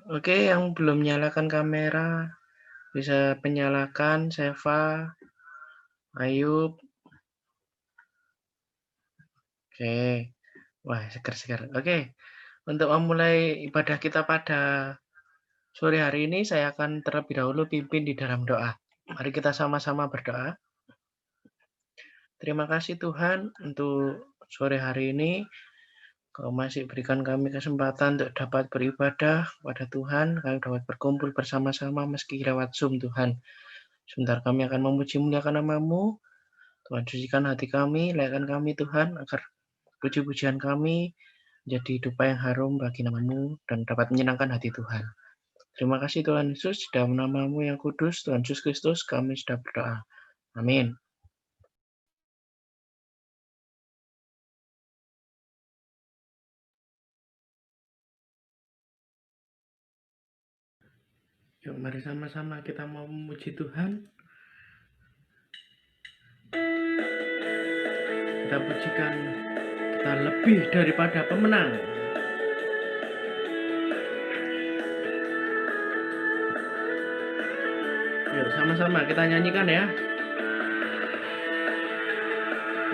Oke, yang belum nyalakan kamera bisa penyalakan, Seva, Ayub. Oke. Wah, seger-seger. Oke, untuk memulai ibadah kita pada sore hari ini, saya akan terlebih dahulu pimpin di dalam doa. Mari kita sama-sama berdoa. Terima kasih Tuhan untuk sore hari ini. Kau masih berikan kami kesempatan untuk dapat beribadah kepada Tuhan. Kami dapat berkumpul bersama-sama meski lewat Zoom Tuhan. Sebentar kami akan memuji muliakan nama-Mu. Tuhan sucikan hati kami, layakan kami Tuhan, agar puji-pujian kami menjadi dupa yang harum bagi nama-Mu dan dapat menyenangkan hati Tuhan. Terima kasih Tuhan Yesus, dalam nama-Mu yang kudus, Tuhan Yesus Kristus, kami sudah berdoa. Amin. Yuk, mari sama-sama kita mau memuji Tuhan. Kita pujikan, kita lebih daripada pemenang. Yuk, sama-sama kita nyanyikan ya.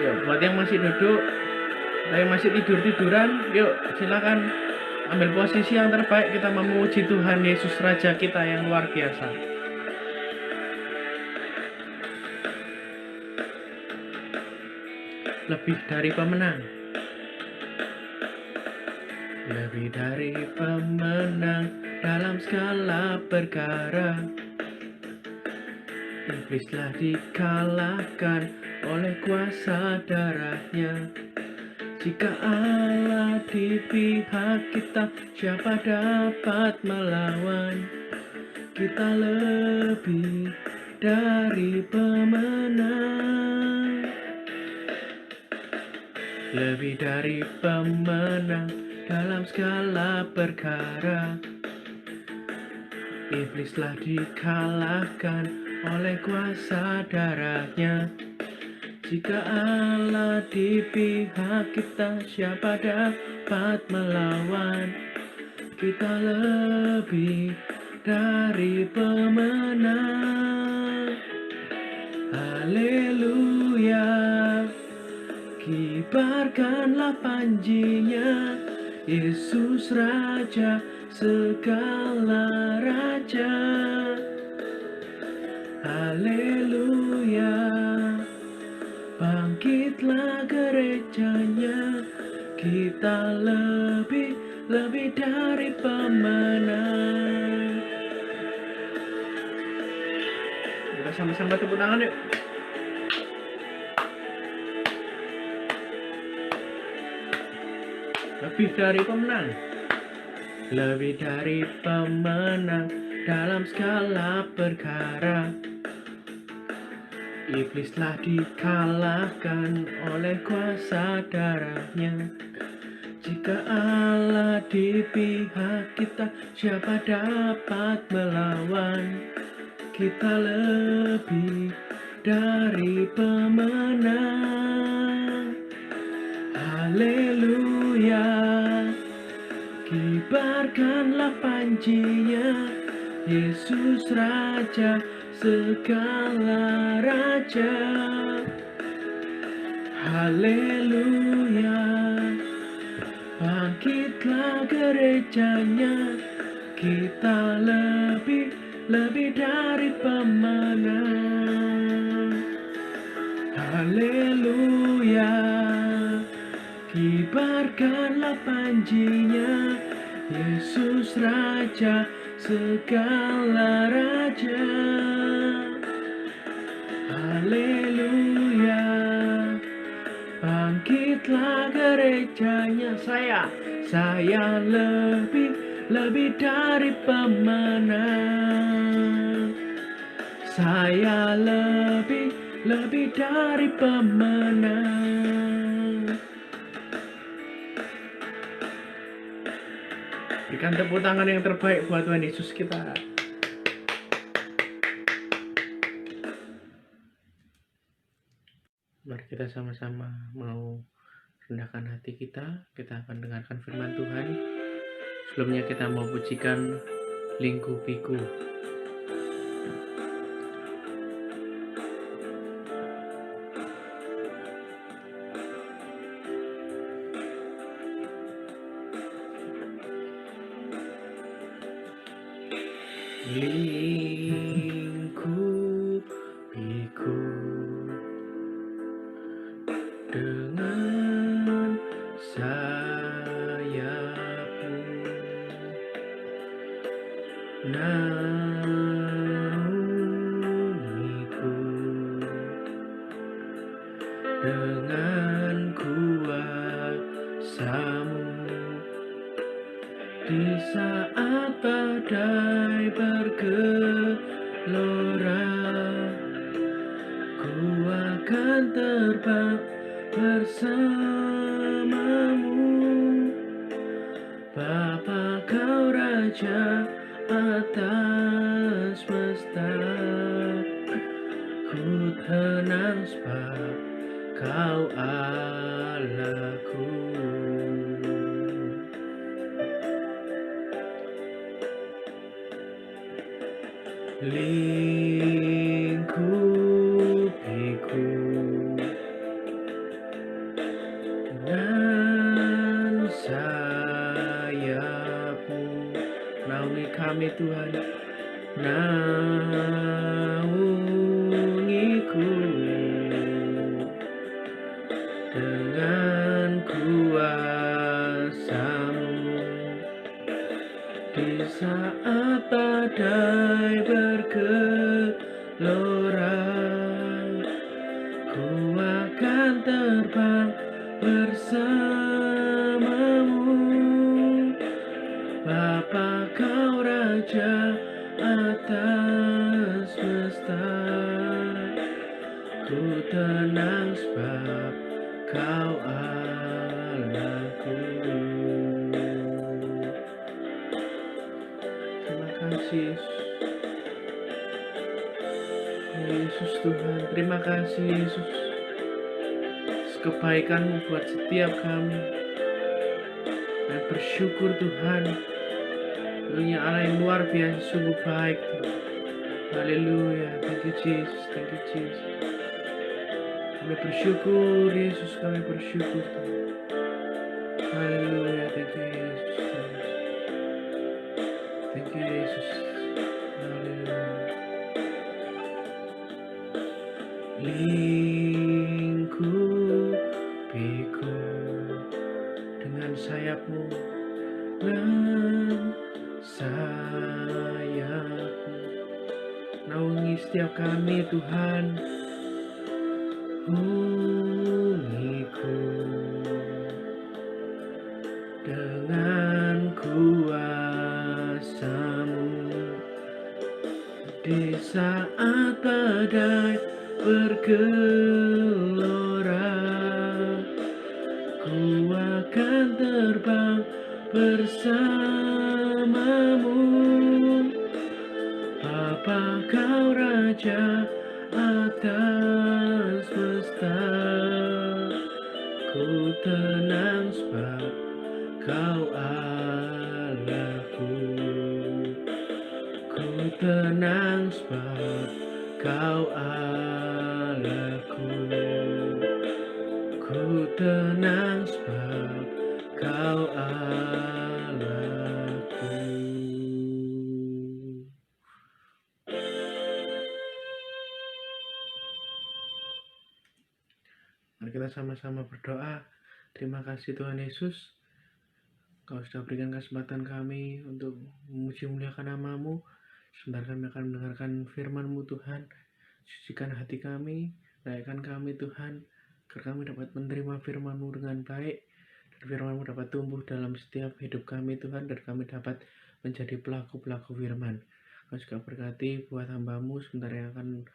Yuk, buat yang masih duduk, yang masih tidur-tiduran, yuk silakan ambil posisi yang terbaik, kita memuji Tuhan Yesus Raja kita yang luar biasa. Lebih dari pemenang. Lebih dari pemenang dalam segala perkara. Iblislah dikalahkan oleh kuasa darahnya. Jika Allah di pihak kita, siapa dapat melawan? Kita lebih dari pemenang. Lebih dari pemenang dalam segala perkara. Iblislah dikalahkan oleh kuasa darahnya. Jika Allah di pihak kita, siapa dapat melawan? Kita lebih dari pemenang. Haleluya. Kibarkanlah panjinya, Yesus Raja segala raja. Haleluya. Bangkitlah gerejanya, kita lebih dari pemenang. Kita sama-sama tepuk tangan yuk. Lebih dari pemenang. Lebih dari pemenang dalam segala perkara. Iblislah dikalahkan oleh kuasa darahnya. Jika Allah di pihak kita, siapa dapat melawan? Kita lebih dari pemenang. Haleluya. Kibarkanlah panjinya, Yesus Raja segala raja. Haleluya. Bangkitlah gerejanya, kita lebih dari pemenang. Haleluya. Kibarkanlah panjinya, Yesus Raja segala raja. Haleluya. Bangkitlah gerejanya, saya lebih dari pemenang. Saya lebih dari pemenang. Berikan tepuk tangan yang terbaik buat Tuhan Yesus kita. Mari kita sama-sama mau rendahkan hati kita. Kita akan dengarkan firman Tuhan. Sebelumnya kita mau pujikan lingkupiku. Lingkupiku dengan sayapmu, naungiku dengan kuasa-Mu. Di saat badai bergelora, ku akan terbang bersama-Mu. Bapa, Kau Raja atas semesta, ku tenang sebab Kau Allahku. Lingkupiku dengan sayap-Mu, naungi kami Tuhan, naungiku dengan kuasa-Mu. Di saat badai bergelora, ku akan terbang bersama-Mu. Bapa, Kau Raja atas semesta, ku tenang sebab Kau Allahku. Terima kasih Yesus Tuhan, terima kasih Yesus atas kebaikan-Mu buat setiap kami. Dan bersyukur Tuhan, Dunia Allah yang luar biasa, sungguh baik Tuhan. Haleluya, thank you Jesus, thank you Jesus. Kami bersyukur Yesus, kami bersyukur Tuhan. Haleluya, thank you Yesus, thank you Yesus. Haleluya. Lingkupiku dengan sayap-Mu, dengan sayap-Mu, naungi setiap kami Tuhan. Naungiku dengan kuasa-Mu. Di saat badai bergelora, ku akan terbang bersama-Mu. Bapa, Kau Raja atas semesta, ku tenang sebab Kau Allahku. Ku tenang sebab Kau Allahku. Ku tenang sebab Kau Allahku. Mari kita sama-sama berdoa. Terima kasih Tuhan Yesus, Kau sudah berikan kesempatan kami untuk memuji muliakan nama-Mu. Sebentar kami akan mendengarkan firman-Mu Tuhan. Sucikan hati kami, layakkan kami Tuhan, agar kami dapat menerima firman-Mu dengan baik, dan firman-Mu dapat tumbuh dalam setiap hidup kami Tuhan, dan kami dapat menjadi pelaku-pelaku firman. Kau juga berkati buat hamba-Mu sebentar yang akan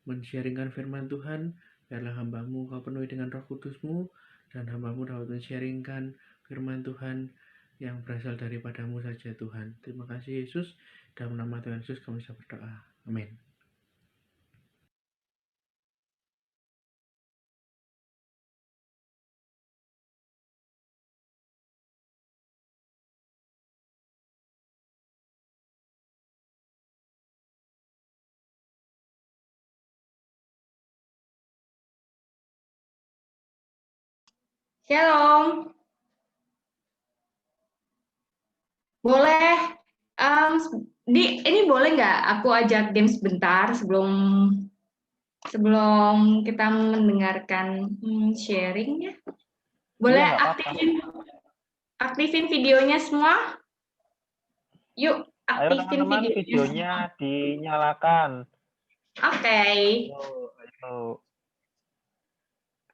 men-sharingkan firman Tuhan. Biarlah hamba-Mu Kau penuhi dengan Roh Kudus-Mu, dan hamba-Mu dapat men-sharingkan firman Tuhan yang berasal daripada-Mu saja Tuhan. Terima kasih Yesus, dalam nama Tuhan Yesus kami bisa berdoa. Amin. Shalom. Boleh. Ini boleh nggak aku ajak game sebentar sebelum kita mendengarkan sharingnya? Iya, Boleh nggak apa-apa. aktifin videonya semua? Yuk, Ayo aktifin teman-teman, videonya semua. videonya dinyalakan. Oke. Ayo.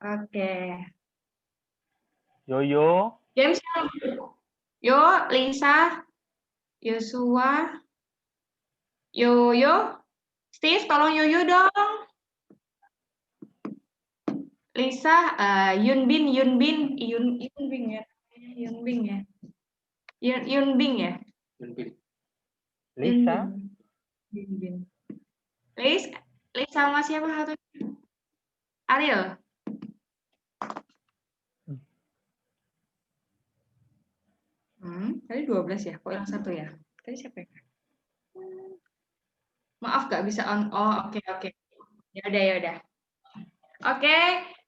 Oke. Yoyo. James, yuk, Lisa, Yosua, Yoyo, Steve, tolong Yoyo dong. Lisa, Yunbin ya, Yunbing ya, Yunbing ya, Lisa. Yunbin. Lisa sama siapa satu? Ariel. Tadi 12 ya, kok yang satu ya? Tadi siapa ya? Maaf gak bisa on. Oh, oke. Ya udah. Oke,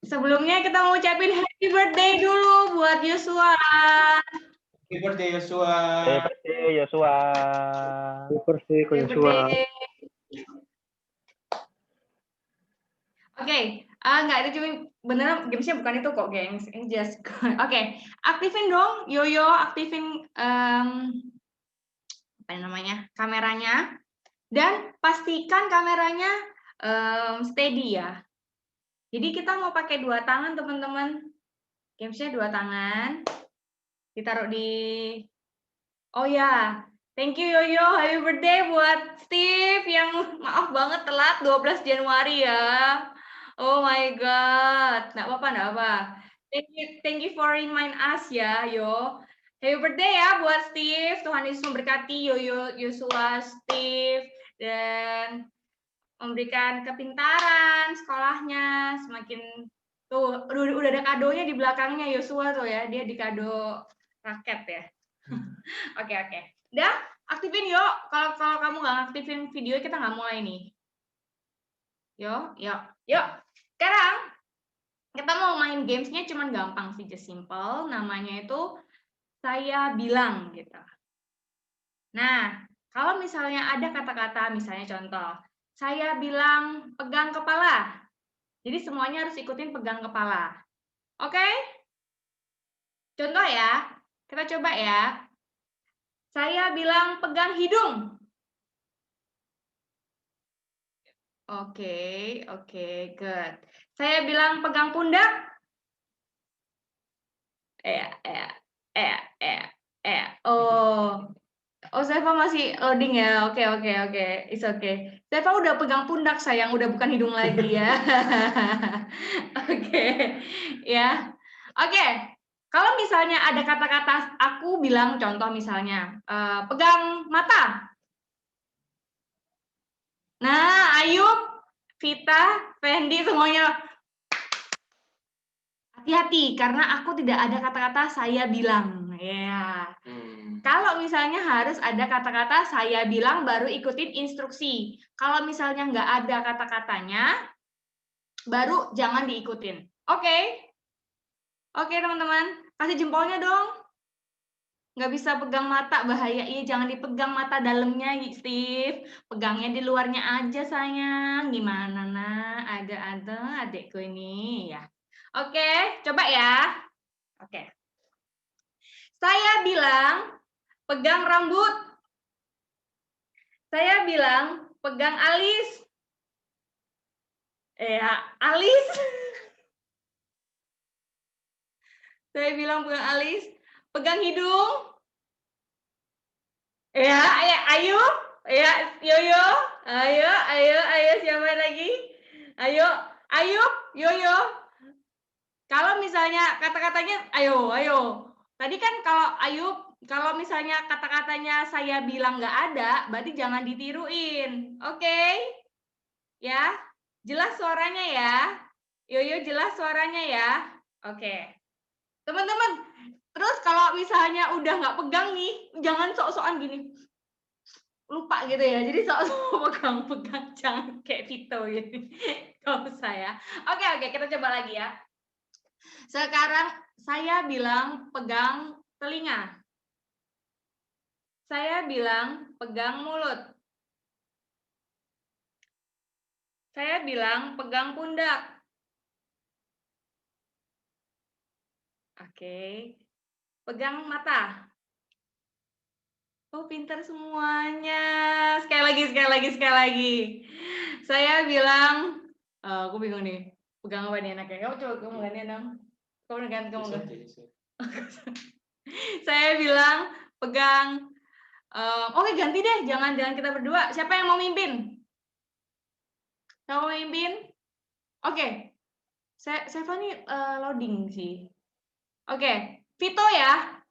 sebelumnya kita mau ucapin happy birthday dulu buat Yosua. Happy birthday Yosua. Happy birthday, Yosua. Happy birthday. Oke, nggak ada cuma beneran gamesnya bukan itu kok, gengs. Ini just oke. Aktifin dong, Yoyo, aktifin apa namanya kameranya dan pastikan kameranya steady ya. Jadi kita mau pakai 2 tangan teman-teman. Gamesnya 2 tangan. Ditaruh di. Oh ya, thank you Yoyo, happy birthday buat Steve yang maaf banget telat 12 Januari ya. Oh my god, nggak apa. Thank you for remind us ya, Yo. Happy birthday ya buat Steve. Tuhan Yesus memberkati Yoyo, Yosua, Steve, dan memberikan kepintaran sekolahnya. Semakin tuh udah ada kadonya di belakangnya Yosua tuh ya, dia dikado raket ya. Oke. Udah, aktifin yuk. Kalau kamu nggak aktifin video, kita nggak mulai nih. Yuk. Sekarang kita mau main gamesnya cuman gampang sih, just simple. Namanya itu saya bilang gitu. Nah, kalau misalnya ada kata-kata, misalnya contoh, saya bilang pegang kepala. Jadi semuanya harus ikutin pegang kepala. Oke? Contoh ya, kita coba ya. Saya bilang pegang hidung. Oke, good. Saya bilang pegang pundak. Oh, Zeva masih loading ya. Oke. It's okay. Zeva udah pegang pundak sayang, udah bukan hidung lagi ya. Oke, ya. Oke. Kalau misalnya ada kata-kata aku bilang contoh misalnya pegang mata. Nah, Ayub, Vita, Fendi semuanya hati-hati karena aku tidak ada kata-kata saya bilang. Ya. Kalau misalnya harus ada kata-kata saya bilang baru ikutin instruksi. Kalau misalnya nggak ada kata-katanya, baru jangan diikutin. Oke? Oke teman-teman, kasih jempolnya dong. Nggak bisa pegang mata, bahaya. Iya, jangan dipegang mata dalamnya, Steve. Pegangnya di luarnya aja, sayang. Gimana, nak? Ada adekku ini, ya. Oke, coba ya. Oke. Saya bilang, pegang rambut. Saya bilang, pegang alis. Alis. Saya bilang pegang alis. Pegang hidung. Ayo. Yoyo. Ayo, siapa lagi? Ayo, Yoyo. Kalau misalnya kata-katanya, ayo. Tadi kan kalau Ayub, kalau misalnya kata-katanya saya bilang nggak ada, berarti jangan ditiruin. Oke? Ya, jelas suaranya ya. Yoyo, jelas suaranya ya. Oke. Teman-teman, terus kalau misalnya udah nggak pegang nih, jangan sok-sokan gini. Lupa gitu ya. Jadi sok-sok pegang, jangan kayak Vito gitu. Gak usah ya. Oke, kita coba lagi ya. Sekarang saya bilang pegang telinga. Saya bilang pegang mulut. Saya bilang pegang pundak. Oke. Pegang mata. Oh, pintar semuanya. Sekali lagi. Saya bilang, aku bingung nih. Pegang apa nih enaknya? Kamu coba kamu gantian dong. Kamu ganti. Saya bilang pegang. Oke, ganti deh. Jangan kita berdua. Siapa yang mau mimpin? Siapa mau mimpin? Oke. Saya nih loading sih. Oke, Vito ya.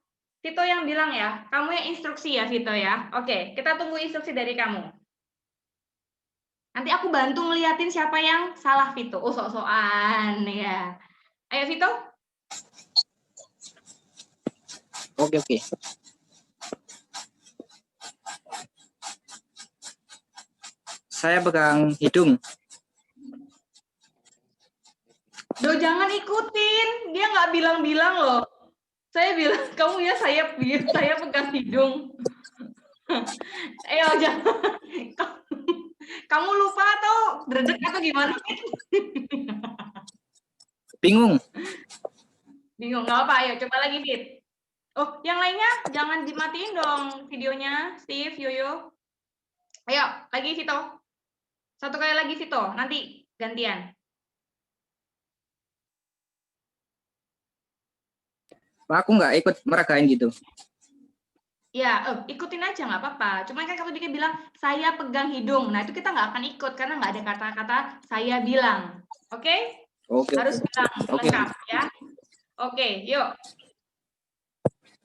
Vito yang bilang ya. Kamu yang instruksi ya, Vito ya. Oke, kita tunggu instruksi dari kamu. Nanti aku bantu ngeliatin siapa yang salah, Vito. Oh, sok-sokan ya. Ayo, Vito. Oke. Saya pegang hidung. Duh, jangan ikutin. Dia nggak bilang-bilang loh. Saya bilang, kamu ya saya pegang hidung. Ayo, jangan. Kamu lupa atau dredeg atau gimana? Bingung. Bingung, nggak apa. Ayo, coba lagi, Fit. Oh, yang lainnya jangan dimatiin dong videonya, Steve, Yoyo. Ayo, lagi Vito. Satu kali lagi Vito, nanti gantian. Aku nggak ikut meragain gitu. Ya, ikutin aja nggak apa-apa. Cuman kan kamu juga bilang saya pegang hidung. Nah itu kita nggak akan ikut karena nggak ada kata-kata saya bilang. Oke? Oke. Harus bilang lengkap ya. Oke, yuk.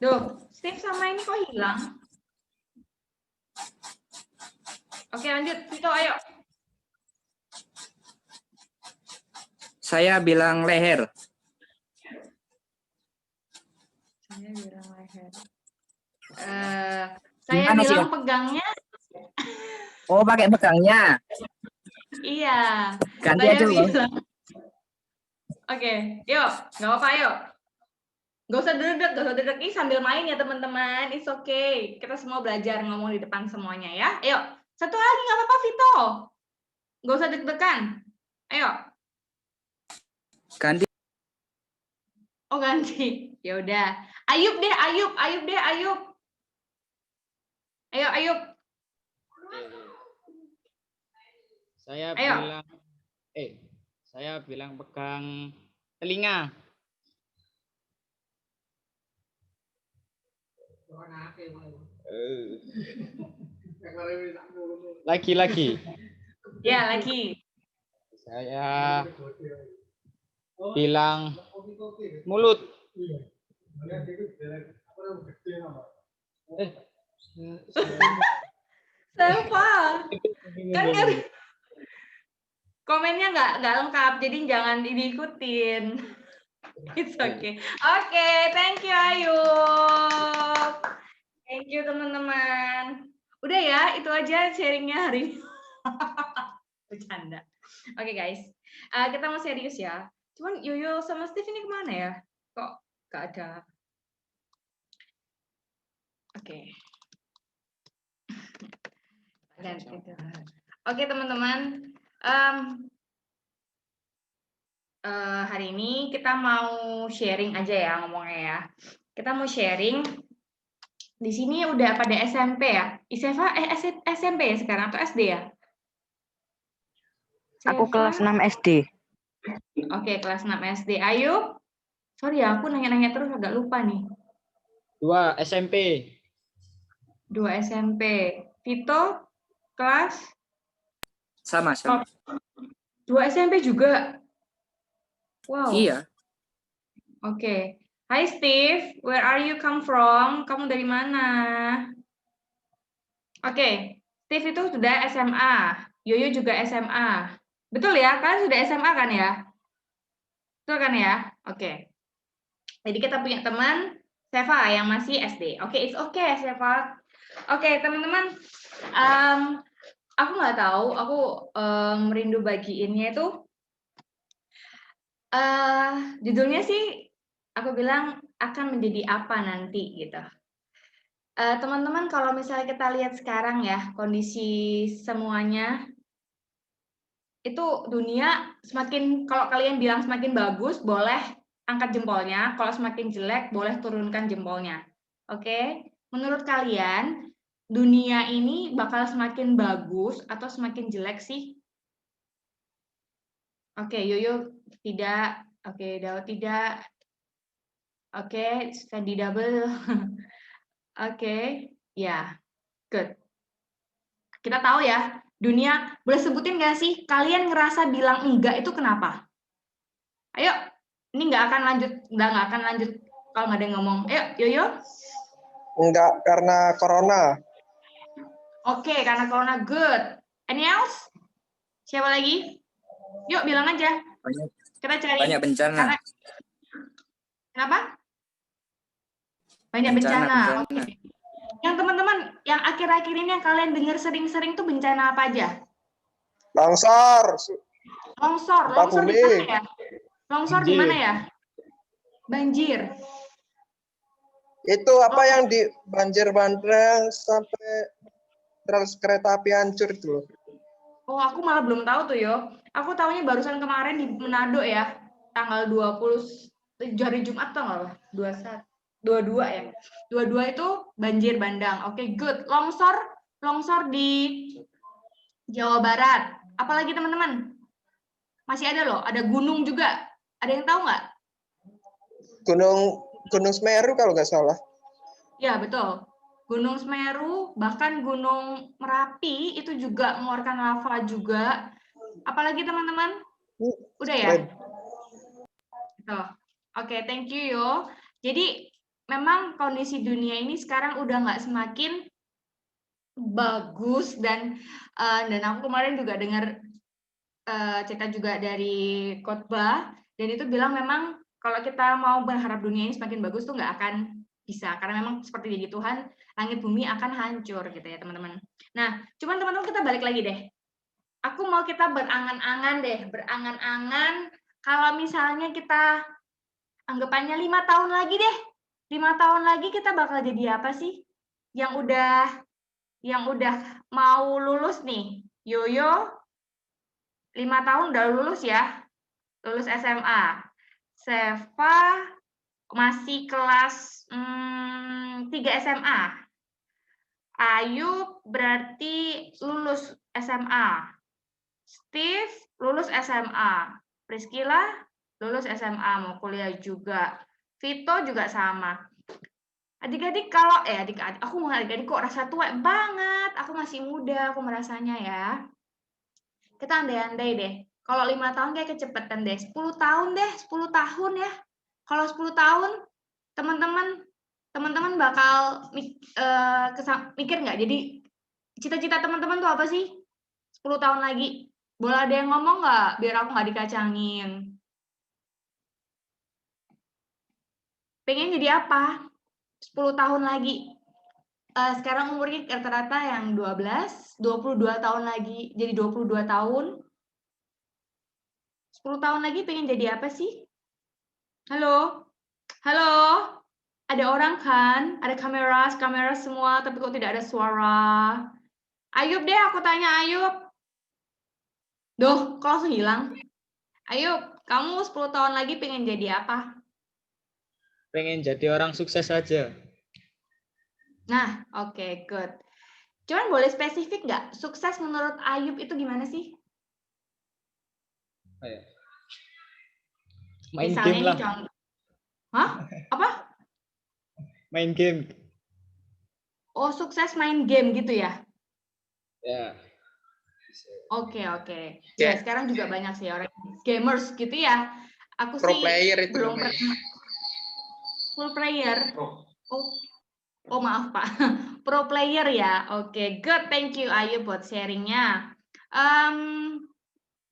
Duh, Steve sama ini kok hilang? Oke, lanjut. Vito, ayo. Saya bilang leher. Saya bilang leher. Saya Gimana sih, bilang ya? pegangnya. Oh, pakai pegangnya. Iya. Ganti Saya aja, Bang. bilang. Oke, yuk. Nggak apa-apa, yuk. Gak usah dedek. Ini sambil main ya, teman-teman. It's okay. Kita semua belajar ngomong di depan semuanya ya. Ayo. Satu lagi, nggak apa-apa, Vito. Gak usah deg-degan. Ayo. Ganti. Oh, ganti. Ya udah. Ayub deh, Ayub. Ayo, Ayub. Saya bilang pegang telinga. Lagi. Ya, lagi. Saya bilang mulut. Selva. Kan komennya nggak lengkap, jadi jangan diikutin. It's okay. Oke, thank you Ayub. Thank you teman-teman. Udah ya, itu aja sharingnya hari ini. Bercanda. Oke guys, kita mau serius ya. Cuman Yoyo sama Steve ini kemana ya? Kok nggak ada? Oke. Oke teman-teman. Hari ini kita mau sharing aja ya ngomongnya ya. Kita mau sharing. Di sini udah pada SMP ya? Iseva SMP ya sekarang atau SD ya? Aku kelas 6 SD. Oke, kelas 6 SD. Ayo. Sorry ya, aku nanya-nanya terus agak lupa nih. 2 SMP. 2 SMP. Vito kelas? Sama. 2 SMP juga? Wow. Iya. Oke. Hi Steve, where are you come from? Kamu dari mana? Oke, Steve itu sudah SMA. Yoyo juga SMA. Betul ya? Kalian sudah SMA kan ya? Betul kan ya? Oke. Jadi kita punya teman Seva yang masih SD. Oke, it's okay Seva. Oke, teman-teman. Aku nggak tahu. Aku merindu bagiinnya itu. Judulnya sih aku bilang akan menjadi apa nanti gitu. Teman-teman, kalau misalnya kita lihat sekarang ya, kondisi semuanya itu dunia semakin, kalau kalian bilang semakin bagus, boleh angkat jempolnya. Kalau semakin jelek, boleh turunkan jempolnya. Oke? Menurut kalian, dunia ini bakal semakin bagus atau semakin jelek sih? Oke, Yoyo tidak. Oke, Daud tidak. Oke, Sandy double. Oke, ya, good. Kita tahu ya, dunia, boleh sebutin nggak sih, kalian ngerasa bilang enggak itu kenapa? Ayo, ini nggak akan lanjut kalau nggak ada yang ngomong. Ayo, Yoyo. Enggak, karena corona. Oke, karena corona, good. Any else? Siapa lagi? Yuk, bilang aja. Kita cari. Banyak bencana. Kenapa? Banyak bencana. Oke. Yang teman-teman, yang akhir-akhir ini yang kalian dengar sering-sering tuh bencana apa aja? Longsor. Longsor di mana ya? Longsor di mana ya? Banjir. Itu apa yang di banjir bandang sampai kereta api hancur itu loh. Oh, aku malah belum tahu tuh, yo. Aku tahunya barusan kemarin di Manado ya, tanggal 20 hari Jumat tuh nggak? 22 ya. 22 itu banjir bandang. Oke, good. Longsor di Jawa Barat. Apalagi teman-teman? Masih ada loh, ada gunung juga. Ada yang tahu nggak? Gunung Semeru kalau nggak salah. Ya, betul. Gunung Semeru, bahkan Gunung Merapi itu juga mengeluarkan lava juga. Apalagi teman-teman? Udah ya? Tuh. Oke, thank you yo. Jadi memang kondisi dunia ini sekarang udah nggak semakin bagus dan aku kemarin juga dengar cerita juga dari khotbah dan itu bilang memang kalau kita mau berharap dunia ini semakin bagus tuh nggak akan bisa karena memang seperti janji Tuhan langit bumi akan hancur gitu ya teman-teman. Nah, cuman teman-teman kita balik lagi deh. Aku mau kita berangan-angan deh, berangan-angan kalau misalnya kita anggapannya 5 tahun lagi deh. 5 tahun lagi kita bakal jadi apa sih? Yang udah mau lulus nih. Yoyo 5 tahun udah lulus ya. Lulus SMA. Seva masih kelas 3 SMA. Ayub berarti lulus SMA. Steve lulus SMA. Priscilla lulus SMA, mau kuliah juga. Vito juga sama. Adik-adik kalau adik-adik, aku mau adik-adik kok rasa tua banget. Aku masih muda, aku merasanya ya. Kita andai-andai deh. Kalau 5 tahun kayak kecepatan deh. 10 tahun deh, 10 tahun ya. Kalau 10 tahun, teman-teman bakal mikir nggak? Jadi cita-cita teman-teman tuh apa sih? 10 tahun lagi. Boleh ada yang ngomong nggak? Biar aku nggak dikacangin. Pengen jadi apa? 10 tahun lagi. Sekarang umurnya rata-rata yang 12, 22 tahun lagi. Jadi 22 tahun. 10 tahun lagi pengen jadi apa sih? Halo? Halo? Ada orang kan? Ada kamera semua, tapi kok tidak ada suara. Ayub deh, aku tanya Ayub. Duh, kok langsung hilang? Ayub, kamu 10 tahun lagi pengen jadi apa? Pengen jadi orang sukses saja. Nah, oke, good. Cuman boleh spesifik nggak? Sukses menurut Ayub itu gimana sih? Main Misalnya game lah. contoh. Hah? Apa? Main game. Oh, sukses main game gitu ya? Ya. Oke. Ya, sekarang juga banyak sih orang gamers gitu ya. Aku Pro sih player itu belum namanya. pernah. Full player. Oh maaf Pak. Pro player ya. Oke, good. Thank you Ayu buat sharingnya.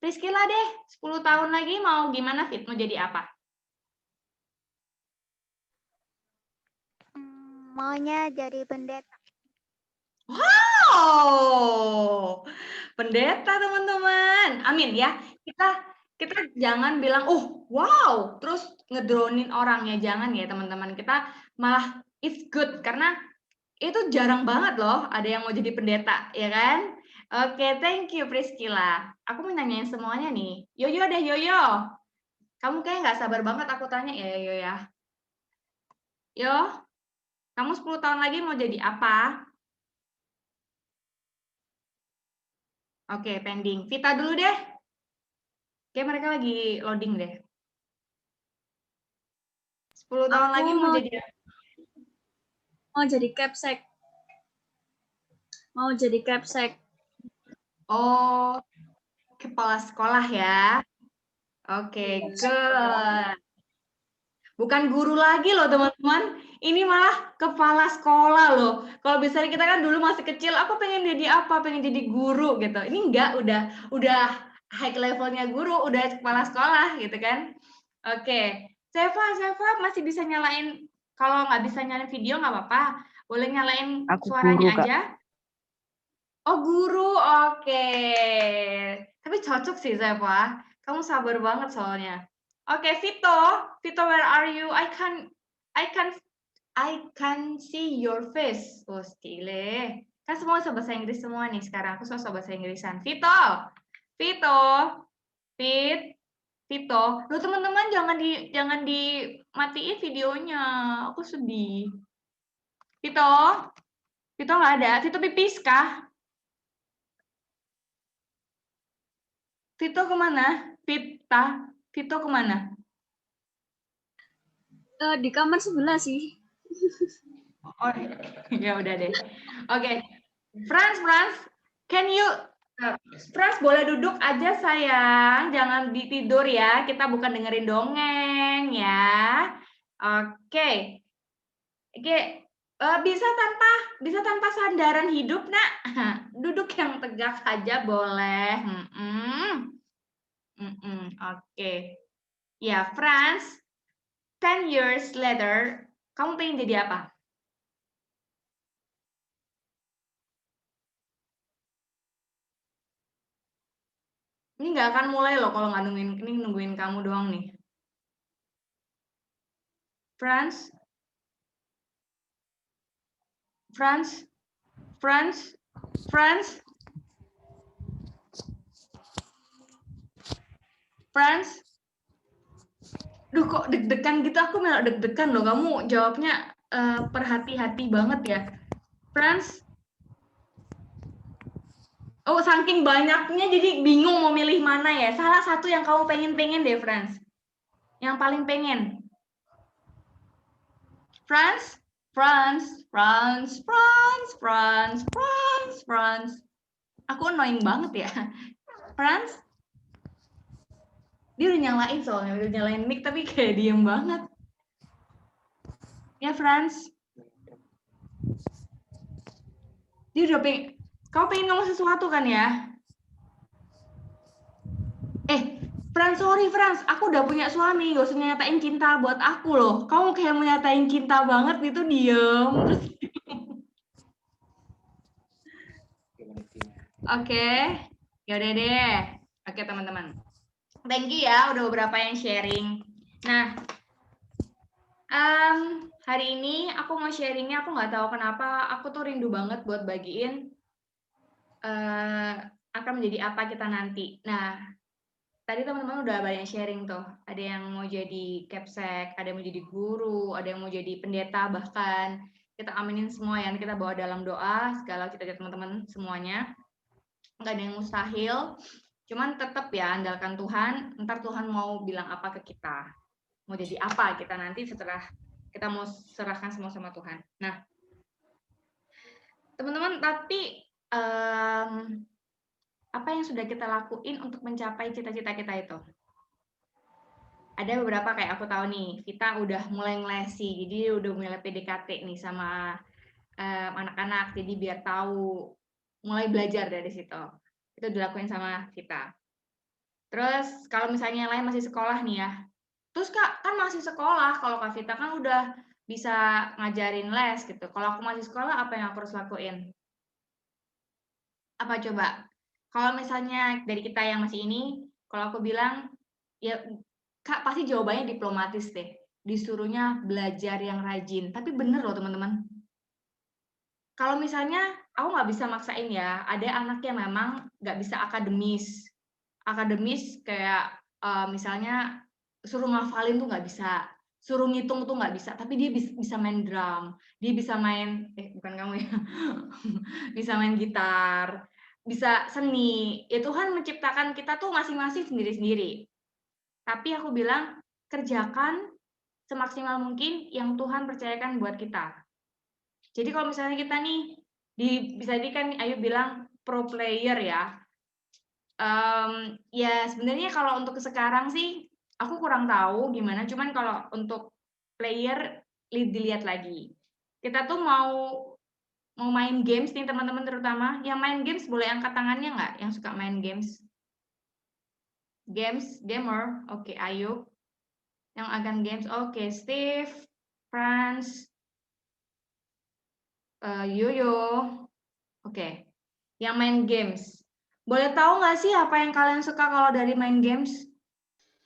Priscilla deh, 10 tahun lagi mau gimana Fit? Mau jadi apa? Maunya jadi pendeta. Wow, pendeta teman-teman. Amin ya. kita jangan bilang, wow, terus ngedronin orang ya, jangan ya teman-teman. Kita malah it's good karena itu jarang banget loh ada yang mau jadi pendeta, ya kan? Oke, thank you Priscilla. Aku mau nanyain semuanya nih. Yoyo deh, Yoyo. Kamu kayak nggak sabar banget aku tanya ya, Yoyo ya. Yo, kamu 10 tahun lagi mau jadi apa? Oke, pending. Vita dulu deh. Kayak mereka lagi loading deh. 10 tahun Aku lagi mau mau- jadi apa? Mau jadi capsek. Mau jadi capsek. Oh, kepala sekolah ya. Oke, good. Bukan guru lagi loh teman-teman. Ini malah kepala sekolah loh. Kalau misalnya kita kan dulu masih kecil, aku pengen jadi apa? Pengen jadi guru gitu. Ini enggak, udah high levelnya guru, udah kepala sekolah gitu kan. Oke, Seva masih bisa nyalain. Kalau nggak bisa nyalain video nggak apa-apa. Boleh nyalain Aku suaranya guru, Kak. aja. Oh guru, oke. Tapi cocok sih Seva. Kamu sabar banget soalnya. Oke, Vito, where are you? I can see your face. Oh, gile. Kan semua bahasa Inggris semua nih sekarang. Aku sosok bahasa Inggrisan. Vito. Lu teman-teman jangan dimatiin videonya. Aku sedih. Vito nggak ada. Vito pipis kah? Vito kemana? Vito kemana? Di kamar sebelah sih. Oh, ya udah deh. Oke. Franz, Franz boleh duduk aja sayang, jangan ditidur ya. Kita bukan dengerin dongeng ya. Oke. Bisa tanpa sandaran hidup, Nak. Duduk yang tegak saja boleh. Oke. Ya, Franz, 10 years later, kamu pengen jadi apa? Ini nggak akan mulai loh kalau nggak nungguin kamu doang nih. Franz, Duh kok deg-degan gitu, aku malah deg-degan loh. Kamu jawabnya perhati-hati banget ya. Franz, oh saking banyaknya jadi bingung mau milih mana ya. Salah satu yang kamu pengen deh, Franz. Yang paling pengen. Franz. Aku annoying banget ya. Franz. Dia udah nyalain soalnya, udah nyalain mic tapi kayak diem banget. Ya, Franz. Dia udah kau pengen ngomong sesuatu kan ya? Franz, sorry Franz, aku udah punya suami, gak usah nyatain cinta buat aku loh. Kamu kayak nyatain cinta banget gitu, diem. Terus Oke, yaudah deh. Oke teman-teman. Thank you ya, udah beberapa yang sharing. Nah, hari ini aku mau sharingnya, aku nggak tahu kenapa, aku tuh rindu banget buat bagiin akan menjadi apa kita nanti. Nah, tadi teman-teman udah banyak sharing tuh. Ada yang mau jadi capsek, ada yang mau jadi guru, ada yang mau jadi pendeta bahkan. Kita aminin semua ya, kita bawa dalam doa segala cita-cita teman-teman semuanya. Nggak ada yang mustahil. Cuman tetap ya andalkan Tuhan. Ntar Tuhan mau bilang apa ke kita. Mau jadi apa kita nanti setelah kita mau serahkan semua sama Tuhan. Nah, teman-teman, tapi apa yang sudah kita lakuin untuk mencapai cita-cita kita itu? Ada beberapa kayak aku tahu nih, kita udah mulai ngelesi, jadi udah mulai PDKT nih sama anak-anak, jadi biar tahu, mulai belajar dari situ. Itu dilakuin sama kita. Terus kalau misalnya yang lain masih sekolah nih ya, terus Kak, kan masih sekolah, kalau Kak Vita kan udah bisa ngajarin les gitu. Kalau aku masih sekolah, apa yang aku harus lakuin? Apa coba? Kalau misalnya dari kita yang masih ini, kalau aku bilang ya Kak pasti jawabannya diplomatis deh. Disuruhnya belajar yang rajin. Tapi bener loh teman-teman. Kalau misalnya aku nggak bisa maksain ya, ada anak yang memang nggak bisa akademis. Akademis kayak misalnya suruh ngafalin tuh nggak bisa, suruh ngitung tuh nggak bisa, tapi dia bisa main drum, dia bisa main, bukan kamu ya, bisa main gitar, bisa seni. Ya Tuhan menciptakan kita tuh masing-masing sendiri-sendiri. Tapi aku bilang, kerjakan semaksimal mungkin yang Tuhan percayakan buat kita. Jadi kalau misalnya kita nih, bisa jadi kan Ayu bilang pro player ya. Ya sebenarnya kalau untuk sekarang sih, aku kurang tahu gimana. Cuman kalau untuk player, dilihat lagi. Kita tuh mau main games nih teman-teman terutama. Yang main games boleh angkat tangannya nggak? Yang suka main games? Gamer. Oke, Ayu. Yang akan games, oke, Steve, Franz, Yoyo, oke. Yang main games, boleh tahu nggak sih apa yang kalian suka kalau dari main games?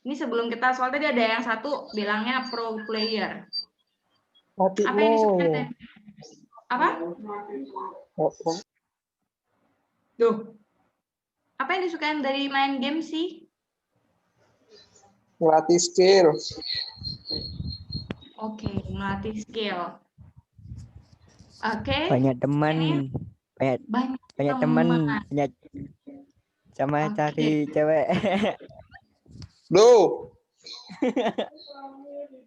Ini sebelum kita, soal tadi ada yang satu bilangnya pro player. Apa yang disuka dari apa? Duh, apa yang disukain dari main game sih? Melatih skill. Oke, melatih skill. Oke. Banyak teman, banyak teman, banyak sama cari cewek. Loh.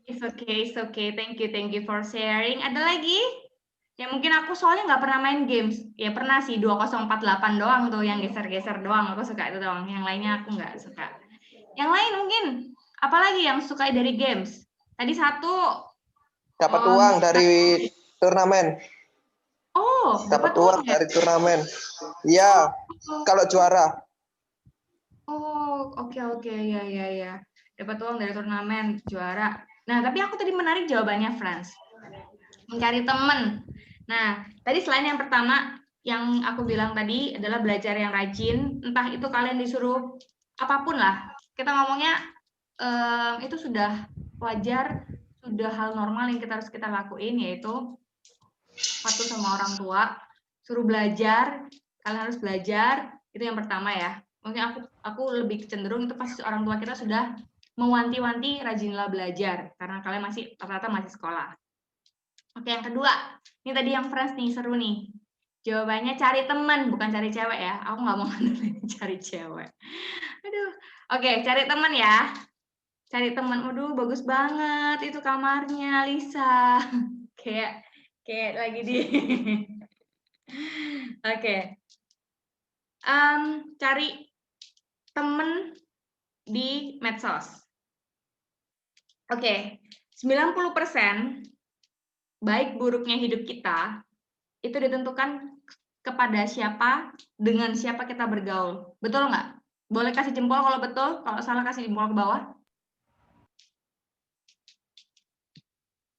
It's okay. Thank you for sharing. Ada lagi? Ya mungkin aku soalnya nggak pernah main games. Ya pernah sih 2048 doang tuh yang geser-geser doang. Aku suka itu doang. Yang lainnya aku nggak suka. Yang lain mungkin apalagi yang suka dari games? Tadi satu dapat uang dari turnamen. Oh, dapat uang dari turnamen. Iya, kalau juara. Oh, oke. Ya. Dapat uang dari turnamen, juara. Nah, tapi aku tadi menarik jawabannya, Franz. Mencari teman. Nah, tadi selain yang pertama, yang aku bilang tadi adalah belajar yang rajin. Entah itu kalian disuruh apapun lah. Kita ngomongnya itu sudah wajar, sudah hal normal yang harus kita lakuin, yaitu patuh sama orang tua, suruh belajar, kalian harus belajar, itu yang pertama ya. Mungkin aku lebih cenderung itu pasti orang tua kita sudah mewanti-wanti rajinlah belajar, karena kalian rata-rata masih sekolah. Oke, yang kedua, ini tadi yang Franz nih, seru nih. Jawabannya cari teman, bukan cari cewek ya. Aku nggak mau cari cewek. Aduh. Oke, cari teman ya. Cari teman, waduh bagus banget itu kamarnya Lisa. kayak lagi di Oke. Cari teman di medsos. Oke. 90% baik buruknya hidup kita itu ditentukan kepada siapa, dengan siapa kita bergaul. Betul nggak? Boleh kasih jempol kalau betul, kalau salah kasih jempol ke bawah.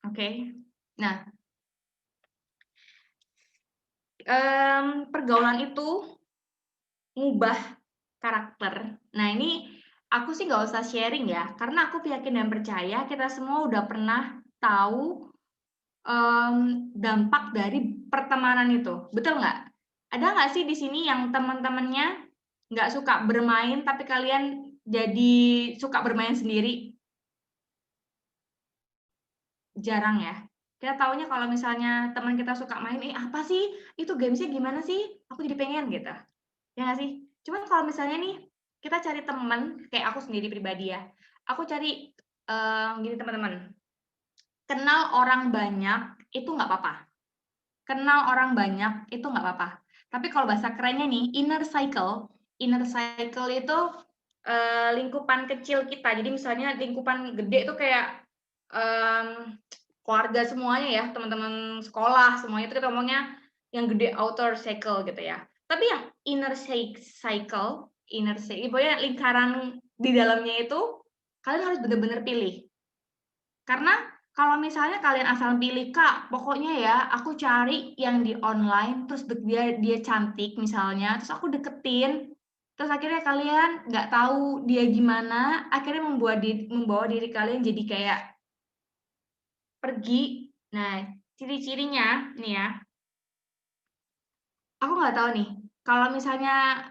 Oke. Nah, pergaulan itu ngubah karakter. Nah, ini aku sih nggak usah sharing ya, karena aku yakin dan percaya kita semua udah pernah tahu dampak dari pertemanan itu. Betul nggak? Ada nggak sih di sini yang teman-temannya nggak suka bermain, tapi kalian jadi suka bermain sendiri? Jarang ya. Kita taunya kalau misalnya teman kita suka main, apa sih? Itu gamesnya gimana sih? Aku jadi pengen gitu. Ya nggak sih? Cuman kalau misalnya nih, kita cari teman, kayak aku sendiri pribadi ya. Aku cari, gini teman-teman. Kenal orang banyak, itu nggak apa-apa. Kenal orang banyak, itu nggak apa-apa. Tapi kalau bahasa kerennya nih, inner cycle itu lingkupan kecil kita. Jadi misalnya lingkupan gede itu kayak keluarga semuanya ya, teman-teman sekolah semuanya itu kita ngomongnya yang gede outer cycle gitu ya. Tapi yang inner cycle, pokoknya lingkaran di dalamnya itu kalian harus benar-benar pilih. Karena kalau misalnya kalian asal pilih, Kak, pokoknya ya aku cari yang di online, terus dia cantik misalnya, terus aku deketin, Terus akhirnya kalian nggak tahu dia gimana, akhirnya membawa diri kalian jadi kayak pergi. Nah, ciri-cirinya nih ya. Aku nggak tahu nih, kalau misalnya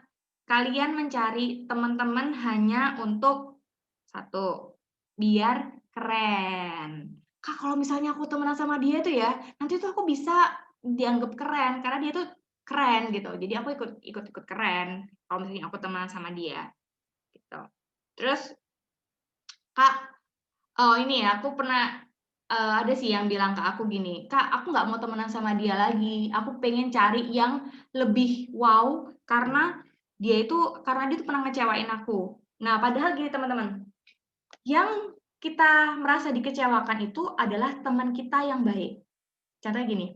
kalian mencari teman-teman hanya untuk satu, biar keren. Kak, kalau misalnya aku temenan sama dia tuh ya, nanti tuh aku bisa dianggap keren karena dia tuh keren gitu. Jadi aku ikut keren kalau misalnya aku temenan sama dia gitu. Terus Kak, oh ini ya, aku pernah ada sih yang bilang ke aku gini, Kak, aku nggak mau temenan sama dia lagi. Aku pengen cari yang lebih wow karena dia tuh pernah ngecewain aku. Nah, padahal gini teman-teman, yang kita merasa dikecewakan itu adalah teman kita yang baik. Contohnya gini,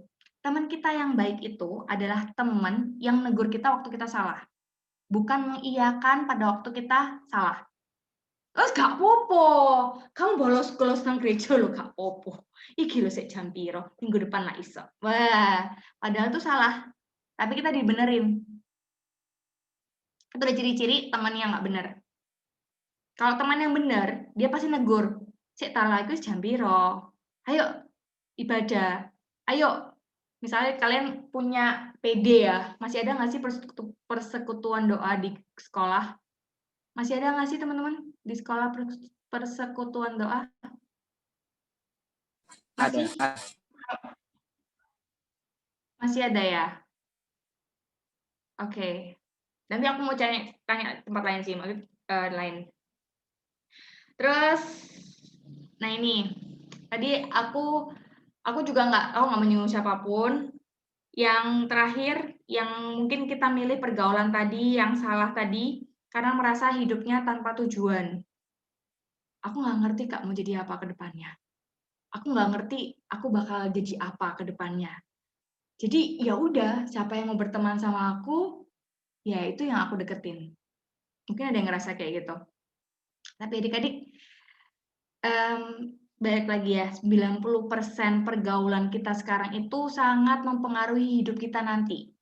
teman kita yang baik itu adalah teman yang negur kita waktu kita salah, bukan mengiyakan pada waktu kita salah. Terus gak popo, kamu bolos nang gereja lo gak popo. Iki lo sik jam piro, minggu depan lah iso. Wah, padahal itu salah. Tapi kita dibenerin. Itu udah ciri-ciri teman yang gak bener. Kalau teman yang bener, dia pasti negur. Sik tar lagi jam piro. Ayo ibadah. Ayo. Misalnya kalian punya PD ya, masih ada nggak sih persekutuan doa di sekolah? Masih ada nggak sih teman-teman di sekolah persekutuan doa? Masih? Ada. Masih ada ya? Oke. Nanti aku mau tanya tempat lain sih, lain. Terus, nah ini, tadi aku juga nggak menyinggung siapapun. Yang terakhir, yang mungkin kita milih pergaulan tadi, yang salah tadi, karena merasa hidupnya tanpa tujuan. Aku nggak ngerti Kak mau jadi apa ke depannya. Aku nggak ngerti aku bakal jadi apa ke depannya. Jadi ya udah, siapa yang mau berteman sama aku, ya itu yang aku deketin. Mungkin ada yang ngerasa kayak gitu. Tapi adik-adik, balik lagi ya, 90% pergaulan kita sekarang itu sangat mempengaruhi hidup kita nanti.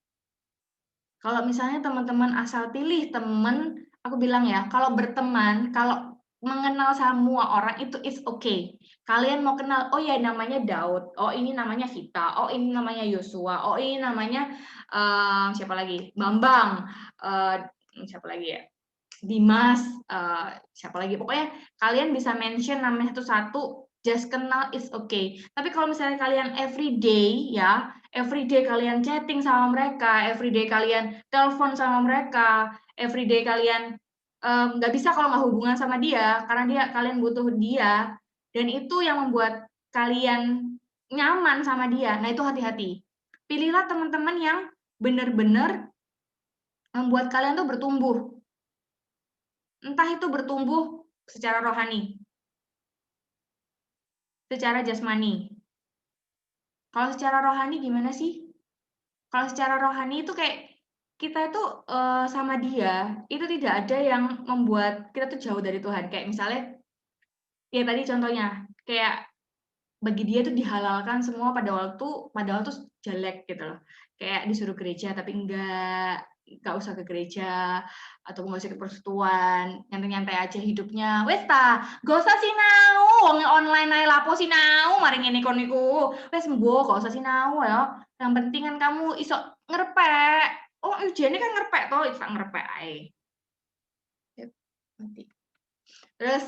Kalau misalnya teman-teman asal pilih teman, aku bilang ya, kalau berteman, kalau mengenal semua orang itu is okay. Kalian mau kenal, oh ya namanya Daud, oh ini namanya Vita, oh ini namanya Yosua, oh ini namanya siapa lagi? Bambang, siapa lagi ya? Dimas, siapa lagi? Pokoknya kalian bisa mention namanya satu-satu, just kenal is okay. Tapi kalau misalnya kalian everyday ya, everyday kalian chatting sama mereka, everyday kalian telepon sama mereka, everyday kalian nggak bisa kalau nggak hubungan sama dia, karena kalian butuh dia, dan itu yang membuat kalian nyaman sama dia. Nah itu hati-hati. Pilihlah teman-teman yang benar-benar membuat kalian tuh bertumbuh. Entah itu bertumbuh secara rohani, secara jasmani. Kalau secara rohani gimana sih? Kalau secara rohani itu kayak kita itu sama dia, itu tidak ada yang membuat kita tuh jauh dari Tuhan. Kayak misalnya, ya tadi contohnya, kayak bagi dia tuh dihalalkan semua padahal tuh jelek gitu loh. Kayak disuruh gereja tapi nggak usah ke gereja, atau nggak usah ke persekutuan, nyantai-nyantai aja hidupnya. Wes ta, gak usah sinau, wong online ae lapo sinau, mari ngene kon niku. Wes mbok, gak usah sinau ya. Yang penting kan kamu iso ngerepek. Oh, ujiannya kan ngerepek toh, iso ngerepek ae. Terus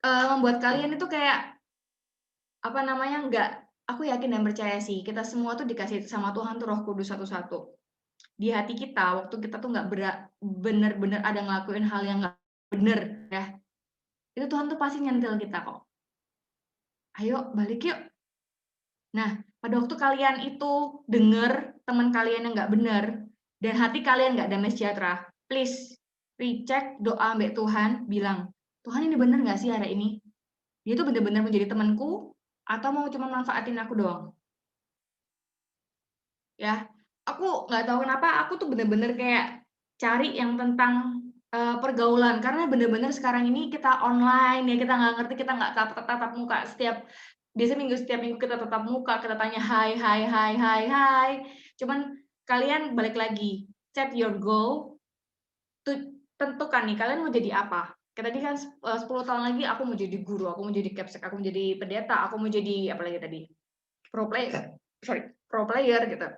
membuat kalian itu kayak apa namanya, aku yakin dan percaya sih, kita semua tuh dikasih sama Tuhan tuh Roh Kudus satu-satu. Di hati kita, waktu kita tuh nggak bener-bener ada ngelakuin hal yang nggak bener ya, itu Tuhan tuh pasti nyentil kita kok. Ayo balik yuk. Nah, pada waktu kalian itu denger teman kalian yang nggak bener dan hati kalian nggak damai sejahtera, please recheck doa mbak Tuhan, bilang, Tuhan ini bener nggak sih hari ini? Dia tuh bener-bener menjadi temanku atau mau cuma manfaatin aku doang? Ya, aku nggak tahu kenapa aku tuh bener-bener kayak cari yang tentang pergaulan, karena bener-bener sekarang ini kita online ya, kita nggak ngerti, kita nggak tatap muka setiap minggu kita tatap muka, kita tanya hai. Cuman kalian balik lagi, set your goal. Tentukan nih, kalian mau jadi apa? Kayak tadi kan 10 tahun lagi aku mau jadi guru, aku mau jadi capsek, aku mau jadi pendeta, aku mau jadi apa lagi tadi? Pro player gitu.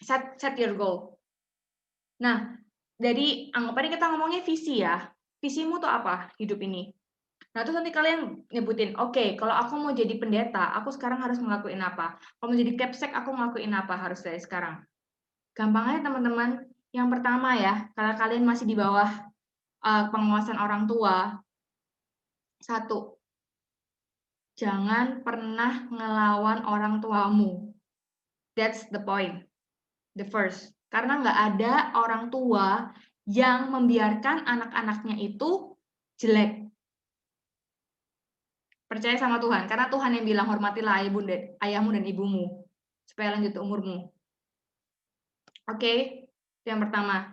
Set your goal. Nah, dari anggapannya kita ngomongnya visi ya. Visimu tuh apa hidup ini? Nah, terus nanti kalian nyebutin, oke, kalau aku mau jadi pendeta, aku sekarang harus ngelakuin apa? Kalau mau jadi capsek, aku ngelakuin apa harus dari sekarang? Gampang aja teman-teman. Yang pertama ya, kalau kalian masih di bawah pengawasan orang tua, 1, jangan pernah ngelawan orang tuamu. That's the point. The first. Karena nggak ada orang tua yang membiarkan anak-anaknya itu jelek. Percaya sama Tuhan, karena Tuhan yang bilang hormatilah ayahmu dan ibumu supaya lanjut umurmu. Oke, itu yang pertama.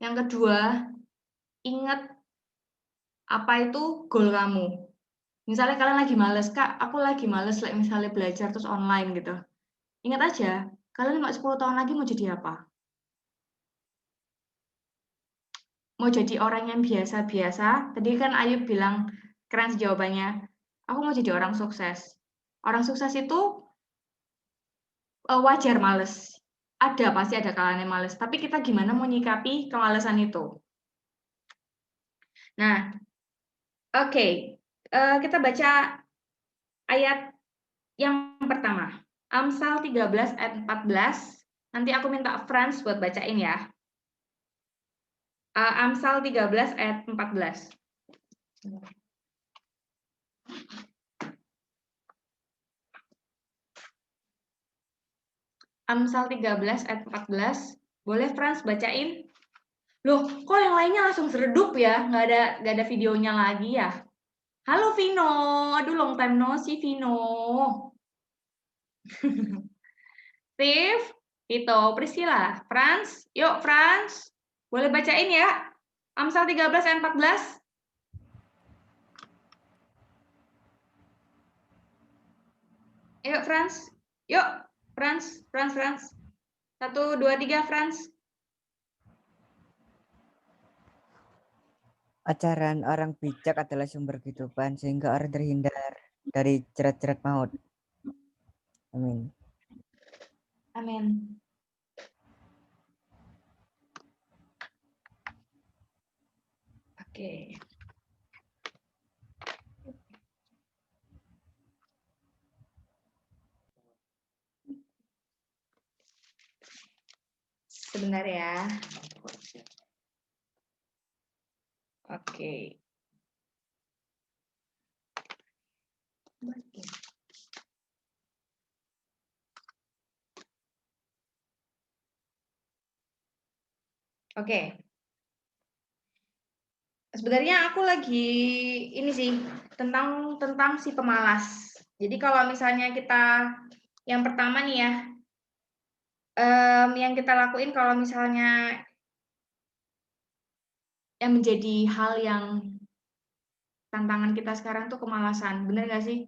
Yang kedua, ingat apa itu goal kamu. Misalnya kalian lagi males, Kak, aku lagi males misalnya belajar terus online gitu. Ingat aja, kalian 10 tahun lagi mau jadi apa? Mau jadi orang yang biasa-biasa? Tadi kan Ayu bilang, keren jawabannya, aku mau jadi orang sukses. Orang sukses itu wajar males. Pasti ada kalanya males. Tapi kita gimana mau nyikapi kemalesan itu? Nah, oke. Kita baca ayat yang pertama. Amsal 13 ayat 14. Nanti aku minta Franz buat bacain ya. Amsal 13 ayat 14. Amsal 13 ayat 14. Boleh Franz bacain? Loh, kok yang lainnya langsung seredup ya? Nggak ada videonya lagi ya? Halo Vino, aduh long time no see Vino. Steve, Tito, Priscilla, Franz, yuk Franz, boleh bacain ya? Amsal 13 ayat 14. Yuk Franz, yuk Franz. 1, 2, 3 Franz. Ajaran orang bijak adalah sumber kehidupan sehingga orang terhindar dari jerat-jerat maut. Amin. Amin. Oke. Sebentar ya. Oke. Oke. Sebenarnya aku lagi ini sih tentang si pemalas. Jadi kalau misalnya kita yang pertama nih ya, yang kita lakuin kalau misalnya yang menjadi hal yang tantangan kita sekarang tuh kemalasan, bener nggak sih?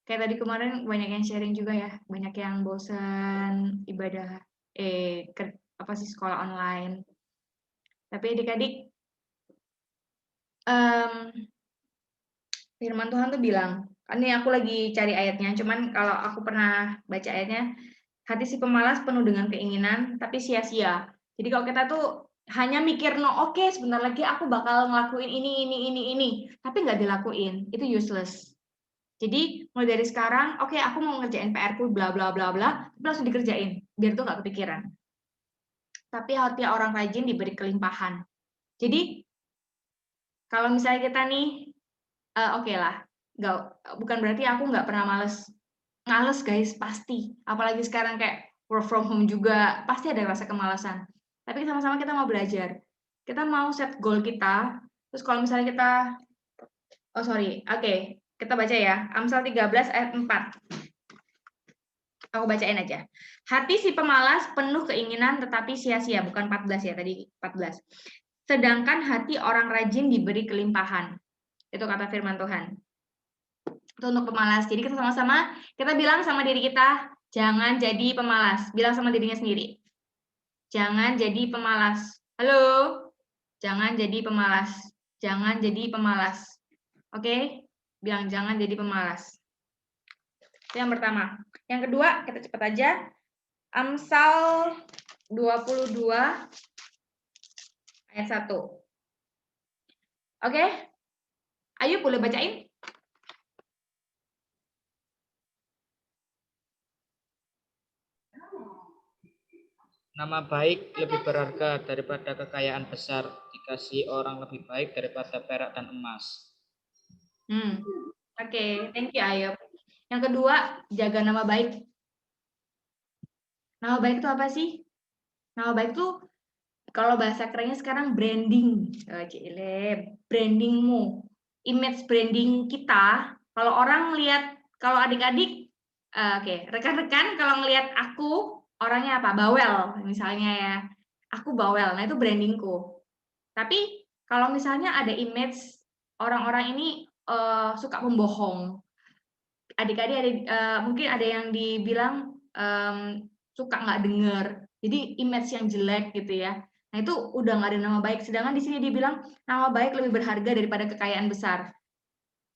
Kayak tadi kemarin banyak yang sharing juga ya, banyak yang bosan ibadah, sekolah online. Tapi adik-adik, firman Tuhan tuh bilang, ini aku lagi cari ayatnya, cuman kalau aku pernah baca ayatnya, hati si pemalas penuh dengan keinginan, tapi sia-sia. Jadi kalau kita tuh hanya mikir, oke, sebentar lagi aku bakal ngelakuin ini, tapi nggak dilakuin, itu useless. Jadi mulai dari sekarang, oke, aku mau ngerjain PR-ku, bla bla bla bla, tapi langsung dikerjain, biar tuh nggak kepikiran. Tapi hati orang rajin diberi kelimpahan. Jadi kalau misalnya kita nih, oke lah, bukan berarti aku nggak pernah males guys, pasti. Apalagi sekarang kayak work from home juga, pasti ada rasa kemalasan. Tapi sama-sama kita mau belajar. Kita mau set goal kita. Terus kalau misalnya kita, kita baca ya. Amsal 13 ayat 4. Aku bacain aja. Hati si pemalas penuh keinginan tetapi sia-sia. Bukan 14 ya, tadi 14. Sedangkan hati orang rajin diberi kelimpahan. Itu kata firman Tuhan. Itu untuk pemalas. Jadi kita sama-sama, kita bilang sama diri kita, jangan jadi pemalas. Bilang sama dirinya sendiri. Jangan jadi pemalas. Halo? Jangan jadi pemalas. Jangan jadi pemalas. Oke? Bilang jangan jadi pemalas. Itu yang pertama. Yang kedua, kita cepat aja. Amsal 22 ayat 1. Oke? Ayo boleh bacain? Nama baik lebih berharga daripada kekayaan besar. Dikasihi orang lebih baik daripada perak dan emas. Oke, thank you Ayub. Yang kedua, jaga nama baik. Nama baik itu apa sih? Nama baik itu kalau bahasa kerennya sekarang branding. Brandingmu, image branding kita. Kalau orang lihat, kalau adik-adik, rekan-rekan kalau ngelihat aku orangnya apa? Bawel, misalnya ya. Aku bawel, nah itu brandingku. Tapi kalau misalnya ada image orang-orang ini suka membohong. Adik-adik mungkin ada yang dibilang suka nggak dengar. Jadi image yang jelek gitu ya. Nah itu udah nggak ada nama baik. Sedangkan di sini dibilang nama baik lebih berharga daripada kekayaan besar.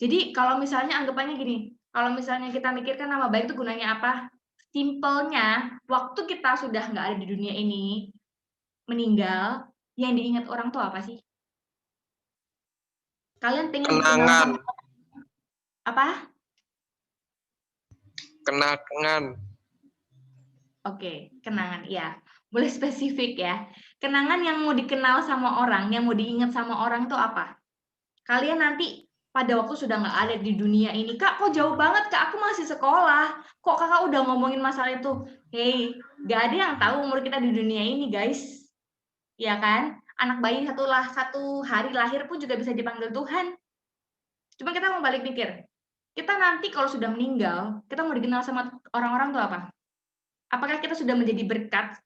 Jadi kalau misalnya anggapannya gini, kalau misalnya kita mikirkan nama baik itu gunanya apa? Simpelnya, waktu kita sudah nggak ada di dunia ini, meninggal, yang diingat orang tuh apa sih? Kalian pengen Kenangan. Apa? Kenangan. Oke, kenangan, ya. Boleh spesifik ya. Kenangan yang mau dikenal sama orang, yang mau diingat sama orang tuh apa? Kalian nanti pada waktu sudah nggak ada di dunia ini, Kak, kok jauh banget, Kak, aku masih sekolah. Kok kakak udah ngomongin masalah itu? Hey, nggak ada yang tahu umur kita di dunia ini, guys. Ya kan? Anak bayi satu hari lahir pun juga bisa dipanggil Tuhan. Cuma kita mau balik pikir. Kita nanti kalau sudah meninggal, kita mau dikenal sama orang-orang tuh apa? Apakah kita sudah menjadi berkat?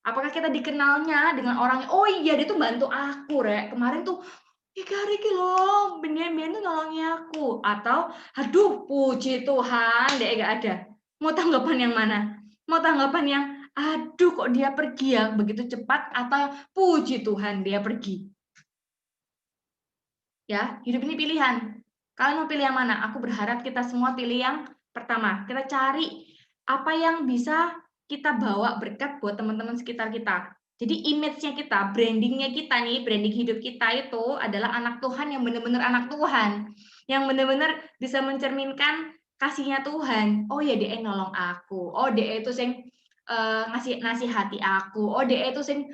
Apakah kita dikenalnya dengan orang yang, oh iya dia tuh bantu aku, Rek. Kemarin tuh, Riki loh, bener-bener tuh nolongin aku. Atau, aduh puji Tuhan, dia gak ada. Mau tanggapan yang mana? Mau tanggapan yang, aduh kok dia pergi ya begitu cepat, atau puji Tuhan dia pergi. Ya, hidup ini pilihan. Kalian mau pilih yang mana? Aku berharap kita semua pilih yang pertama. Kita cari apa yang bisa kita bawa berkat buat teman-teman sekitar kita. Jadi image-nya kita, branding-nya kita nih, branding hidup kita itu adalah anak Tuhan yang benar-benar anak Tuhan. Yang benar-benar bisa mencerminkan kasihnya Tuhan. Oh ya dia nolong aku. Oh dia itu yang ngasih nasihati aku. Oh dia itu yang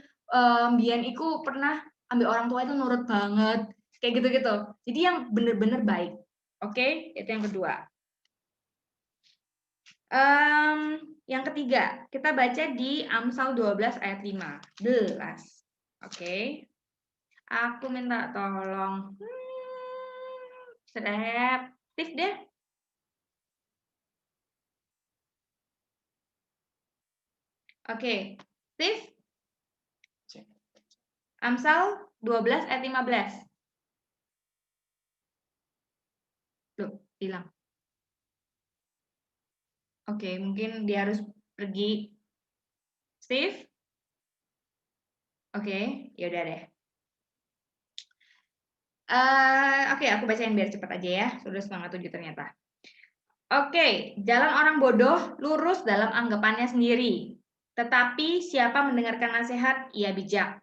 mbiyen iku pernah ambil orang tua itu nurut banget. Kayak gitu-gitu. Jadi yang benar-benar baik. Oke, itu yang kedua. Yang ketiga, kita baca di Amsal 12 ayat 15. Oke. Aku minta tolong. Selektif deh. Oke. Steve? Amsal 12 ayat 15. Loh, hilang. Oke, mungkin dia harus pergi. Steve? Oke, yaudah deh. Oke, aku bacain biar cepat aja ya. Sudah setengah 7 ternyata. Oke, jalan orang bodoh lurus dalam anggapannya sendiri. Tetapi siapa mendengarkan nasihat, ia bijak.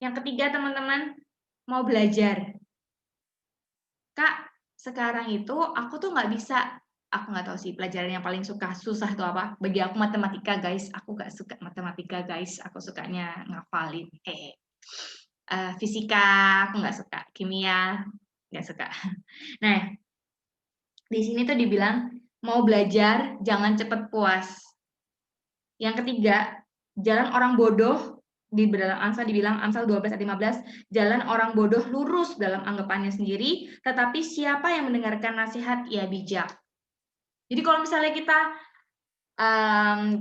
Yang ketiga, teman-teman, mau belajar. Kak, sekarang itu aku tuh nggak bisa. Aku nggak tahu sih pelajaran yang paling susah itu apa. Bagi aku matematika, guys. Aku nggak suka matematika, guys. Aku sukanya ngafalin. Fisika, aku nggak suka. Kimia, nggak suka. Nah, di sini tuh dibilang, mau belajar, jangan cepat puas. Yang ketiga, jalan orang bodoh, di dalam Amsal dibilang, Amsal 12 ayat 15, jalan orang bodoh lurus dalam anggapannya sendiri, tetapi siapa yang mendengarkan nasihat, ia bijak. Jadi kalau misalnya kita,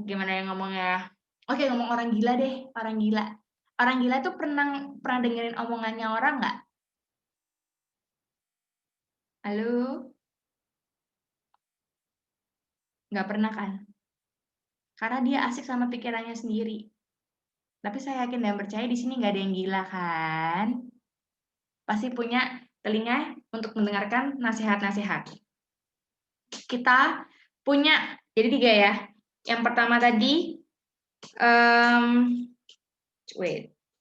gimana yang ngomongnya? Oke, ngomong orang gila deh, orang gila. Orang gila tuh pernah dengerin omongannya orang nggak? Halo? Nggak pernah kan? Karena dia asik sama pikirannya sendiri. Tapi saya yakin dan percaya di sini nggak ada yang gila kan? Pasti punya telinga untuk mendengarkan nasihat-nasihat. Kita punya, jadi 3 ya. Yang pertama tadi,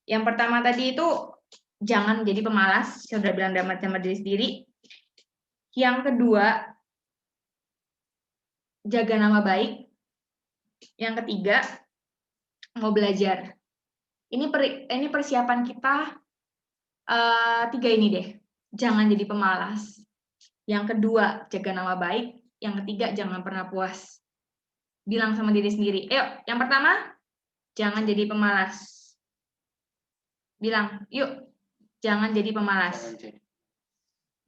yang pertama tadi itu jangan jadi pemalas, saya udah bilang sama diri sendiri. Yang kedua, jaga nama baik. Yang ketiga, mau belajar. Ini persiapan kita 3 ini deh. Jangan jadi pemalas. Yang kedua, jaga nama baik. Yang ketiga, jangan pernah puas. Bilang sama diri sendiri. Ayo, yang pertama, jangan jadi pemalas. Bilang, yuk, jangan jadi pemalas.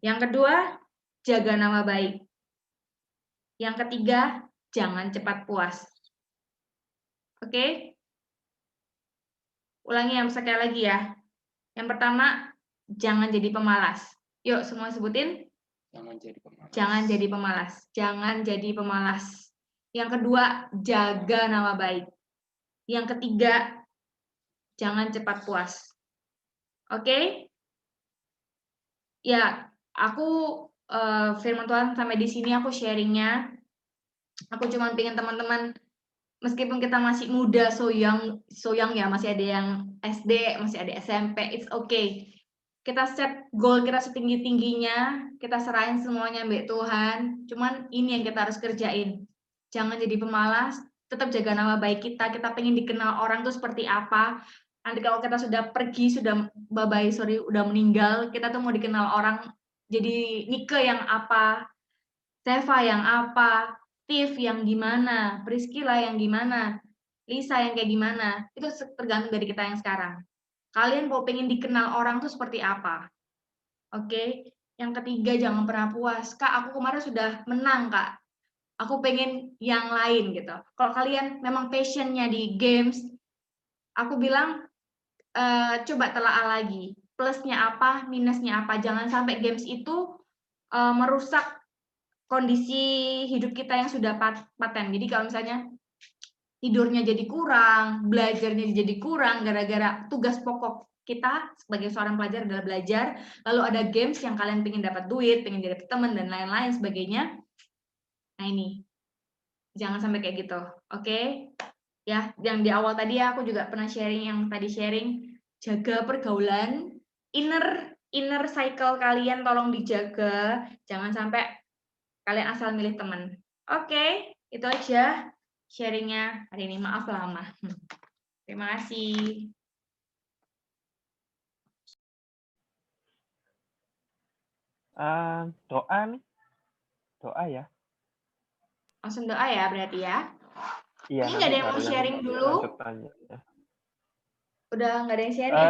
Yang kedua, jaga nama baik. Yang ketiga, jangan cepat puas. Oke? Ulangi yang sekali lagi ya. Yang pertama, jangan jadi pemalas. Yuk, semua sebutin. Jangan jadi pemalas. Jangan jadi pemalas. Jangan jadi pemalas. Yang kedua, jaga nama baik. Yang ketiga, jangan cepat puas. Oke? Ya, aku firman Tuhan sampai di sini aku sharingnya. Aku cuma pengen teman-teman, meskipun kita masih muda, so young ya, masih ada yang SD, masih ada SMP, it's okay. Kita set goal kita setinggi-tingginya, kita serahin semuanya mbak Tuhan. Cuman ini yang kita harus kerjain. Jangan jadi pemalas, tetap jaga nama baik kita. Kita pengen dikenal orang tuh seperti apa. Nanti kalau kita sudah pergi, sudah udah meninggal, kita tuh mau dikenal orang jadi Nike yang apa, Seva yang apa, Steve yang gimana, Priscilla yang gimana, Lisa yang kayak gimana. Itu tergantung dari kita yang sekarang. Kalian mau pengen dikenal orang tuh seperti apa? Oke. Yang ketiga, jangan pernah puas. Kak, aku kemarin sudah menang, Kak. Aku pengen yang lain gitu. Kalau kalian memang passionnya di games, aku bilang coba telaah lagi. Plusnya apa, minusnya apa. Jangan sampai games itu merusak kondisi hidup kita yang sudah paten. Jadi kalau misalnya tidurnya jadi kurang, belajarnya jadi kurang gara-gara tugas pokok kita sebagai seorang pelajar adalah belajar, lalu ada games yang kalian pengen dapat duit, pengen jadi teman dan lain-lain sebagainya. Nah ini, jangan sampai kayak gitu, oke? Ya, yang di awal tadi ya, aku juga pernah sharing, jaga pergaulan, inner cycle kalian tolong dijaga, jangan sampai kalian asal milih teman. Oke, itu aja sharingnya hari ini. Maaf lama. Terima kasih. Doa nih. Doa ya. Langsung doa ya berarti ya. Iya. Ini nggak ada yang mau sharing dulu? Udah nggak ada yang sharing?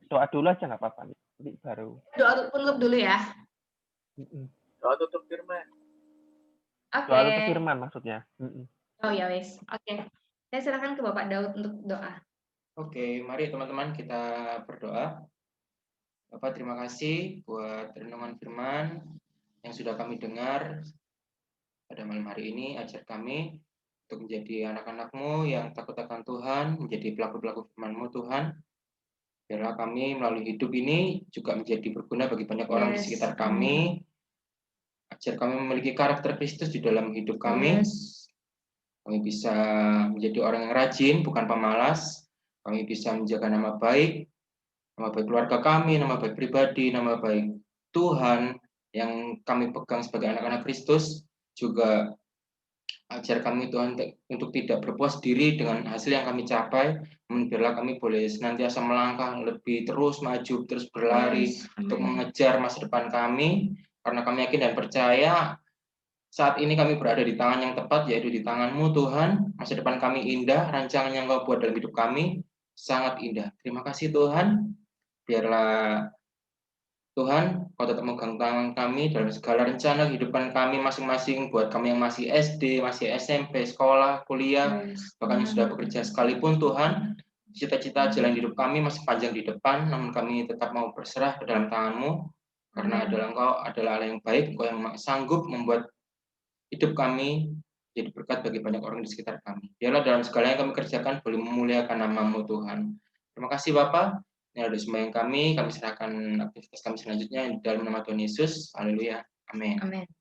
Doa dulu aja nggak apa-apa. Nanti baru. Doa penutup dulu ya. Doa tutup firman. Oke. Doa tutup firman maksudnya. Oh ya wes. Oke. Saya serahkan ke Bapak Daud untuk doa. Oke, mari teman-teman kita berdoa. Bapak, terima kasih buat renungan firman yang sudah kami dengar pada malam hari ini. Ajar kami untuk menjadi anak-anak-Mu yang takut akan Tuhan, menjadi pelaku-pelaku firman-Mu Tuhan. Biarlah kami melalui hidup ini juga menjadi berguna bagi banyak orang di sekitar kami. Ajar kami memiliki karakter Kristus di dalam hidup kami. Kami bisa menjadi orang yang rajin, bukan pemalas. Kami bisa menjaga nama baik keluarga kami, nama baik pribadi, nama baik Tuhan yang kami pegang sebagai anak-anak Kristus. Juga ajar kami Tuhan untuk tidak berpuas diri dengan hasil yang kami capai. Biarlah kami boleh senantiasa melangkah lebih terus maju, terus berlari untuk mengejar masa depan kami. Karena kami yakin dan percaya saat ini kami berada di tangan yang tepat, yaitu di tangan-Mu Tuhan. Masa depan kami indah, rancangan yang Kau buat dalam hidup kami sangat indah. Terima kasih Tuhan. Biarlah Tuhan, Kau tetap memegang tangan kami dalam segala rencana kehidupan kami masing-masing, buat kami yang masih SD, masih SMP, sekolah, kuliah, bahkan yang sudah bekerja sekalipun Tuhan, cita-cita jalan hidup kami masih panjang di depan, namun kami tetap mau berserah ke dalam tangan-Mu, karena Engkau adalah Allah yang baik, Engkau yang sanggup membuat hidup kami jadi berkat bagi banyak orang di sekitar kami. Biarlah dalam segala yang kami kerjakan boleh memuliakan nama-Mu Tuhan. Terima kasih Bapak. Ini adalah sembahyang kami serahkan aktivitas kami selanjutnya dalam nama Tuhan Yesus. Haleluya. Amin. Amin.